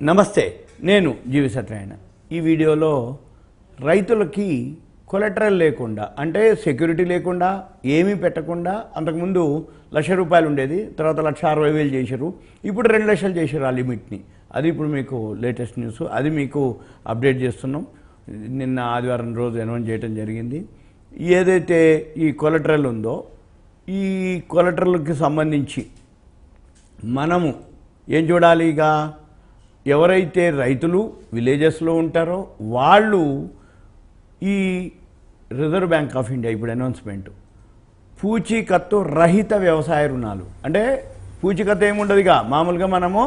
నమస్తే, నేను జీవి సత్యనారాయణ. ఈ వీడియోలో రైతులకి కొలెటరల్ లేకుండా, అంటే సెక్యూరిటీ లేకుండా, ఏమీ పెట్టకుండా, అంతకుముందు ₹1,00,000 ఉండేది, తర్వాత 1,60,000 చేశారు, ఇప్పుడు 2 లక్షలు చేశారు ఆ లిమిట్ని. అది ఇప్పుడు మీకు లేటెస్ట్ న్యూస్, అది మీకు అప్డేట్ చేస్తున్నాం. నిన్న ఆదివారం రోజు అనౌన్స్ చేయడం జరిగింది. ఏదైతే ఈ కొలెటరల్ ఉందో, ఈ కొలెటరల్కి సంబంధించి మనము ఏం చూడాలి? ఇక ఎవరైతే రైతులు విలేజెస్లో ఉంటారో వాళ్ళు ఈ రిజర్వ్ బ్యాంక్ ఆఫ్ ఇండియా ఇప్పుడు అనౌన్స్మెంట్, పూచీకత్తు రహిత వ్యవసాయ రుణాలు, అంటే పూచీకత్తు ఏముండదుగా, మామూలుగా మనము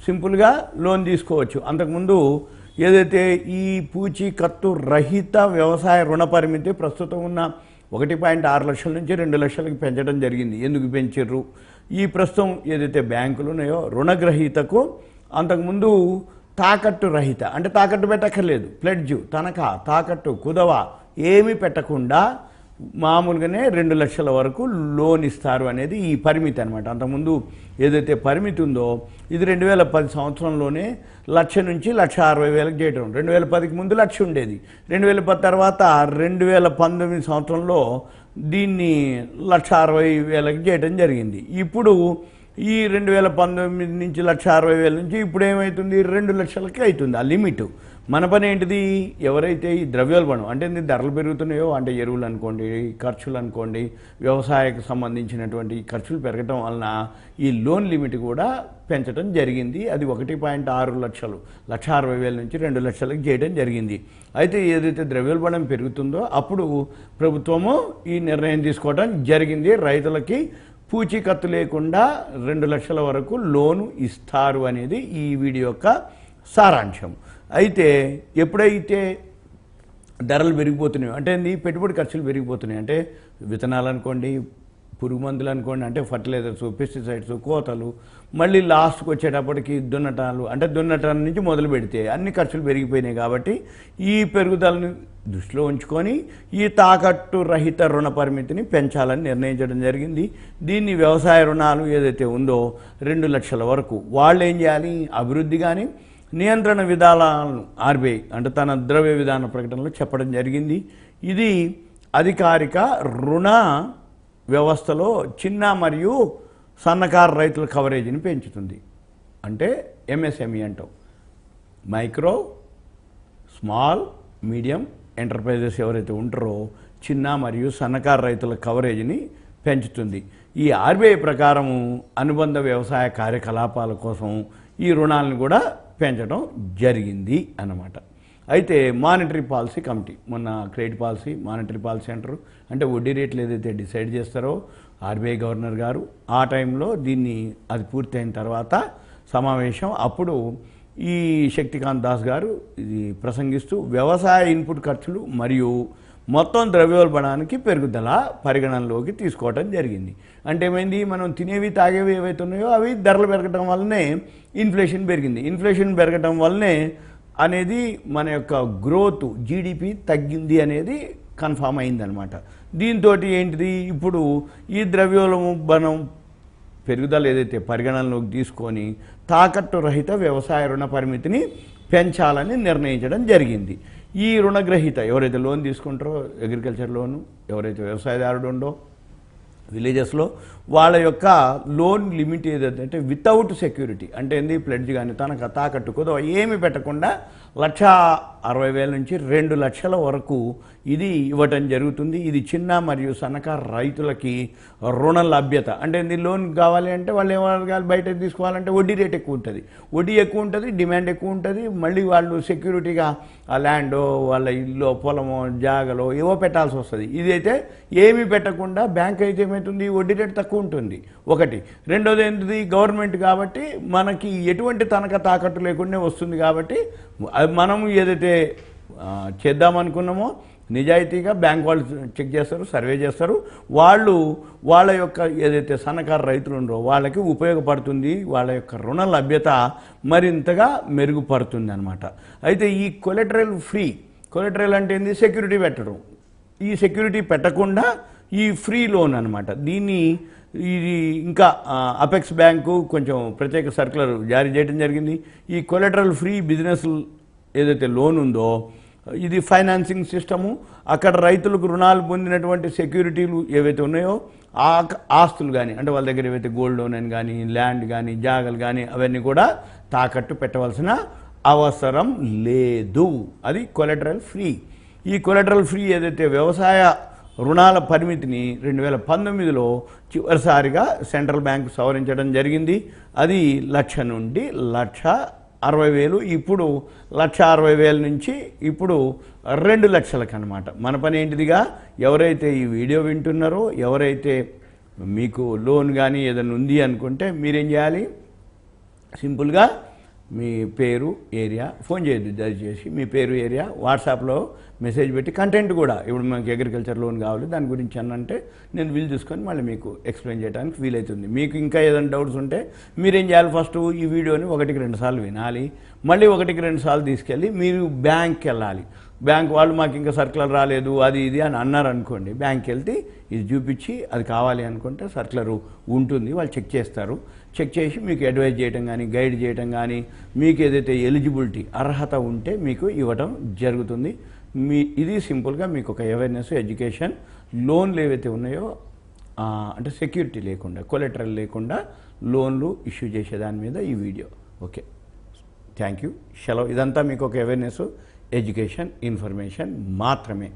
సింపుల్గా లోన్ తీసుకోవచ్చు. అంతకుముందు ఏదైతే ఈ పూచీకత్తు రహిత వ్యవసాయ రుణ పరిమితి ప్రస్తుతం ఉన్న 1.6 లక్షల నుంచి 2 లక్షలకి పెంచడం జరిగింది. ఎందుకు పెంచారు? ఈ ప్రస్తుతం ఏదైతే బ్యాంకులు ఉన్నాయో రుణగ్రహీతకు అంతకుముందు తాకట్టు రహిత, అంటే తాకట్టు పెట్టక్కర్లేదు, ప్లెడ్జ్, తనఖా, తాకట్టు, కుదవ ఏమీ పెట్టకుండా మామూలుగానే 2 లక్షల వరకు లోన్ ఇస్తారు అనేది ఈ పరిమితి అనమాట. అంతకుముందు ఏదైతే పరిమితి ఉందో ఇది 2010 సంవత్సరంలోనే 1,00,000 నుంచి 1,60,000 చేయడం. 2010కి ముందు 1,00,000 ఉండేది. 2010 తర్వాత 2019 సంవత్సరంలో దీన్ని 1,60,000 చేయడం జరిగింది. ఇప్పుడు ఈ 2019 నుంచి 1,60,000 నుంచి ఇప్పుడు ఏమవుతుంది? 2 లక్షలకి అవుతుంది ఆ లిమిట్. మన పని ఏంటిది? ఎవరైతే ఈ ద్రవ్యోల్బణం, అంటే ధరలు పెరుగుతున్నాయో, అంటే ఎరువులు అనుకోండి, ఖర్చులు అనుకోండి, వ్యవసాయకు సంబంధించినటువంటి ఖర్చులు పెరగటం వలన ఈ లోన్ లిమిట్ కూడా పెంచడం జరిగింది. అది 1.6 లక్షలు, 1,60,000 నుంచి 2 లక్షలకు చేయడం జరిగింది. అయితే ఏదైతే ద్రవ్యోల్బణం పెరుగుతుందో అప్పుడు ప్రభుత్వము ఈ నిర్ణయం తీసుకోవడం జరిగింది. రైతులకి పూచీకత్తు లేకుండా 2 లక్షల వరకు లోను ఇస్తారు అనేది ఈ వీడియో యొక్క సారాంశం. అయితే ఎప్పుడైతే ధరలు పెరిగిపోతున్నాయో, అంటే పెట్టుబడి ఖర్చులు పెరిగిపోతున్నాయి, అంటే విత్తనాలు అనుకోండి, పురుగు మందులు అనుకోండి, అంటే ఫర్టిలైజర్స్, పెస్టిసైడ్స్, కోతలు, మళ్ళీ లాస్ట్కి వచ్చేటప్పటికి దున్నటాలు, అంటే దున్నటాల నుంచి మొదలు పెడితే అన్ని ఖర్చులు పెరిగిపోయినాయి. కాబట్టి ఈ పెరుగుదలను దృష్టిలో ఉంచుకొని ఈ తాకట్టు రహిత రుణ పరిమితిని పెంచాలని నిర్ణయించడం జరిగింది. దీన్ని వ్యవసాయ రుణాలు ఏదైతే ఉందో 2 లక్షల వరకు వాళ్ళు ఏం చేయాలి? అభివృద్ధి కానీ నియంత్రణ విధానాలను ఆర్బీఐ అంటే తన ద్రవ్య విధాన ప్రకటనలో చెప్పడం జరిగింది. ఇది అధికారిక రుణ వ్యవస్థలో చిన్న మరియు సన్నకారు రైతుల కవరేజీని పెంచుతుంది. అంటే ఎంఎస్ఎంఈ అంటాం, మైక్రో, స్మాల్, మీడియం ఎంటర్ప్రైజెస్ ఎవరైతే ఉంటారో చిన్న మరియు సన్నకారు రైతుల కవరేజీని పెంచుతుంది. ఈ ఆర్బీఐ ప్రకారము అనుబంధ వ్యవసాయ కార్యకలాపాల కోసం ఈ రుణాలను కూడా పెంచడం జరిగింది అన్నమాట. అయితే మానిటరీ పాలసీ కమిటీ, మొన్న క్రెడిట్ పాలసీ, మానిటరీ పాలసీ అంటారు, అంటే వడ్డీ రేట్లు ఏదైతే డిసైడ్ చేస్తారో ఆర్బీఐ గవర్నర్ గారు, ఆ టైంలో దీన్ని అది పూర్తయిన తర్వాత సమావేశం, అప్పుడు ఈ శక్తికాంత్ దాస్ గారు ఇది ప్రసంగిస్తూ వ్యవసాయ ఇన్పుట్ ఖర్చులు మరియు మొత్తం ద్రవ్యోల్బణానికి పెరుగుదల పరిగణనలోకి తీసుకోవడం జరిగింది. అంటే ఏమైంది? మనం తినేవి తాగేవి ఏవైతే ఉన్నాయో అవి ధరలు పెరగడం వల్లనే ఇన్ఫ్లేషన్ పెరిగింది. ఇన్ఫ్లేషన్ పెరగడం వల్లనే అనేది మన యొక్క గ్రోత్, జీడిపి తగ్గింది అనేది కన్ఫామ్ అయిందనమాట. దీంతో ఏంటిది? ఇప్పుడు ఈ ద్రవ్యోల్బణం పెరుగుదల ఏదైతే పరిగణనలోకి తీసుకొని తాకట్టు రహిత వ్యవసాయ రుణ పరిమితిని పెంచాలని నిర్ణయించడం జరిగింది. ఈ రుణగ్రహీత ఎవరైతే లోన్ తీసుకుంటారో, అగ్రికల్చర్ లోను, ఎవరైతే వ్యవసాయదారుడు ఉండో విలేజెస్లో, వాళ్ళ యొక్క లోన్ లిమిట్ ఏదైతే వితౌట్ సెక్యూరిటీ, అంటే ఏంది? ప్లెడ్జ్ కానీ తనఖా, తాకట్టు, కుదవ ఏమి పెట్టకుండా 1,60,000 నుంచి 2 లక్షల వరకు ఇది ఇవ్వటం జరుగుతుంది. ఇది చిన్న మరియు సన్నకారు రైతులకి రుణ లభ్యత, అంటే ఏంది? లోన్ కావాలి అంటే వాళ్ళు ఏమడగాలి? బయట తీసుకోవాలంటే వడ్డీ రేట్ ఎక్కువ ఉంటుంది, వడ్డీ ఎక్కువ ఉంటుంది, డిమాండ్ ఎక్కువ ఉంటుంది. మళ్ళీ వాళ్ళు సెక్యూరిటీగా ఆ ల్యాండో, వాళ్ళ ఇల్లు, పొలమో, జాగలో ఏవో పెట్టాల్సి వస్తుంది. ఇదైతే ఏమీ పెట్టకుండా బ్యాంక్ అయితే ఏమవుతుంది? వడ్డీ రేట్ తక్కువ ఉంటుంది ఒకటి. రెండోది ఏంటిది? గవర్నమెంట్ కాబట్టి మనకి ఎటువంటి తనఖా, తాకట్టు లేకుండా వస్తుంది. కాబట్టి మనం ఏదైతే చేద్దామనుకున్నామో నిజాయితీగా బ్యాంక్ వాళ్ళు చెక్ చేస్తారు, సర్వే చేస్తారు. వాళ్ళు వాళ్ళ యొక్క ఏదైతే సన్నకారు రైతులు ఉన్నారో వాళ్ళకి ఉపయోగపడుతుంది, వాళ్ళ యొక్క రుణ లభ్యత మరింతగా మెరుగుపడుతుంది అన్నమాట. అయితే ఈ కొలెటరల్ ఫ్రీ, కొలెటరల్ అంటే ఏంది? సెక్యూరిటీ పెట్టడం. ఈ సెక్యూరిటీ పెట్టకుండా ఈ ఫ్రీ లోన్ అన్నమాట. దీన్ని ఇది ఇంకా అపెక్స్ బ్యాంకు కొంచెం ప్రత్యేక సర్క్యులర్ జారీ చేయడం జరిగింది. ఈ కొలెటరల్ ఫ్రీ బిజినెస్ ఏదైతే లోన్ ఉందో ఇది ఫైనాన్సింగ్ సిస్టము. అక్కడ రైతులకు రుణాలు పొందినటువంటి సెక్యూరిటీలు ఏవైతే ఉన్నాయో ఆ ఆస్తులు కానీ అంటే వాళ్ళ దగ్గర ఏవైతే గోల్డ్ లోన్ అని కానీ ల్యాండ్ కానీ జాగలు కానీ అవన్నీ కూడా తాకట్టు పెట్టవలసిన అవసరం లేదు. అది కొలెటరల్ ఫ్రీ. ఈ కొలెటరల్ ఫ్రీ ఏదైతే వ్యవసాయ రుణాల పరిమితిని 2019లో చివరిసారిగా సెంట్రల్ బ్యాంకు సవరించడం జరిగింది. అది 1,00,000 నుండి 1,60,000, ఇప్పుడు 1,60,000 నుంచి ఇప్పుడు 2 లక్షలకు అనమాట. మన పని ఏంటిదిగా ఎవరైతే ఈ వీడియో వింటున్నారో ఎవరైతే మీకు లోన్ కానీ ఏదైనా ఉంది అనుకుంటే మీరేం చేయాలి, సింపుల్గా మీ పేరు ఏరియా ఫోన్ చేయొద్దు దయచేసి, మీ పేరు ఏరియా వాట్సాప్లో మెసేజ్ పెట్టి కంటెంట్ కూడా ఇప్పుడు మనకి అగ్రికల్చర్ లోన్ కావాలి దాని గురించి అనంటే నేను వీలు చూసుకొని మళ్ళీ మీకు ఎక్స్ప్లెయిన్ చేయడానికి వీలవుతుంది. మీకు ఇంకా ఏదైనా డౌట్స్ ఉంటే మీరేం చేయాలి, ఫస్ట్ ఈ వీడియోని 1-2 సార్లు వినాలి, మళ్ళీ 1-2 సార్లు తీసుకెళ్ళి మీరు బ్యాంక్కి వెళ్ళాలి. బ్యాంక్ వాళ్ళు మాకు ఇంకా సర్క్యులర్ రాలేదు అది ఇది అని అన్నారు అనుకోండి, బ్యాంక్కి వెళ్తే ఇది చూపించి అది కావాలి అనుకుంటే సర్క్యులర్ ఉంటుంది, వాళ్ళు చెక్ చేస్తారు. చెక్ చేసి మీకు అడ్వైజ్ చేయడం కానీ గైడ్ చేయడం కానీ మీకు ఏదైతే ఎలిజిబిలిటీ అర్హత ఉంటే మీకు ఇవ్వటం జరుగుతుంది. ఇది సింపుల్గా మీకు ఒక అవేర్నెస్ ఎడ్యుకేషన్. లోన్లు ఏవైతే ఉన్నాయో అంటే సెక్యూరిటీ లేకుండా కొలెటరల్ లేకుండా లోన్లు ఇష్యూ చేసేదాని మీద ఈ వీడియో. Okay, thank you. సెలవు. ఇదంతా మీకు ఒక అవేర్నెస్ ఎడ్యుకేషన్ ఇన్ఫర్మేషన్ మాత్రమే.